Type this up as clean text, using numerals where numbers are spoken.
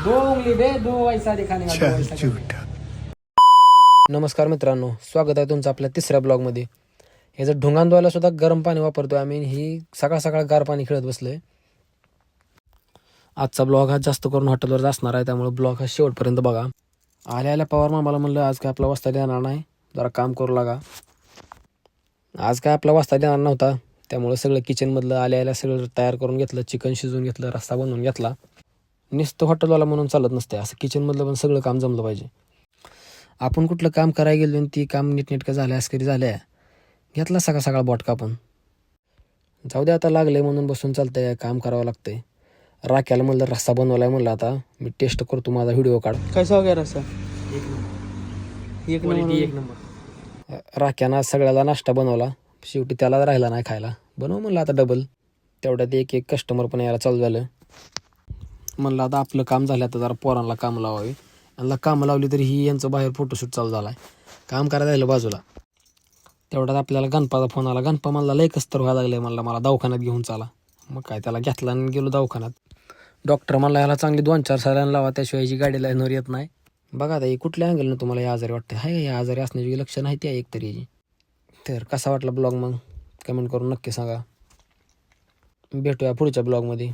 दो उंगली दे, दो वैसा दिखाने का, दो वैसा करने. नमस्कार मित्रांनो, स्वागत आहे तुमचं आपल्या तिसऱ्या ब्लॉगमध्ये. हे जर ढुंगान धुवायला सुद्धा गरम पाणी वापरतोय आम्ही. ही सकाळ सकाळ गार पाणी खेळत बसलोय. आजचा ब्लॉग हा जास्त करून हॉटेलवर असणार आहे, त्यामुळे ब्लॉग हा शेवटपर्यंत बघा. आल्या पवार मामाला म्हणलं आज काय आपला वाजता येणार नाही, जरा काम करू लागा. आज काय आपला वाजता येणार नव्हता, त्यामुळे सगळं किचनमधलं आल्या सगळं तयार करून घेतलं. चिकन शिजवून घेतलं, रस्सा बनवून घेतला. नुसतं हॉटेलवाला म्हणून चालत नसते, असं किचनमधलं पण सगळं काम जमलं पाहिजे. आपण कुठलं काम करायला गेलो आणि ती काम नीटनेटकं झालं आस्करी झाल्या, घेतला सकाळ सकाळ बॉट कापून. जाऊ दे आता, लागलंय म्हणून बसून चालतंय, काम करावं लागतंय. राख्याला म्हणलं रस्सा बनवलाय, म्हणलं आता मी टेस्ट करतो, माझा व्हिडिओ काढ. कैसा हो गया रस्सा? एक नंबर. राख्यानं सगळ्याला नाश्ता बनवला, शेवटी त्याला राहिला नाही खायला. बनव म्हणलं आता डबल. तेवढ्यात एक एक कस्टमर पण यायला चालू झालं. म्हणलं आता आपलं काम झालं, आता जरा पोरांना काम लावावी. यांना कामं लावली तरी ही यांचं बाहेर फोटोशूट चालू झाला आहे. काम करायला राहिलं बाजूला. तेवढ्यात आपल्याला गणपाचा फोन आला. गणपा म्हणला लय कसतर व्हायला लागलं आहे, म्हणला मला दवाखान्यात घेऊन चाला. मग काय त्याला घेतला आणि गेलो दवाखान्यात. डॉक्टर म्हणला याला चांगली 2-4 सलाईन लावा, त्याशिवाय याची गाडी लाईनवर येत नाही. बघा आता कुठल्या अँगलनं तुम्हाला या आजारी वाटतं, आहे या आजारी असण्याची लक्षणं आहे ती एक तरी याची. तर कसा वाटला ब्लॉग मग कमेंट करून नक्की सांगा. भेटूया पुढच्या ब्लॉगमध्ये.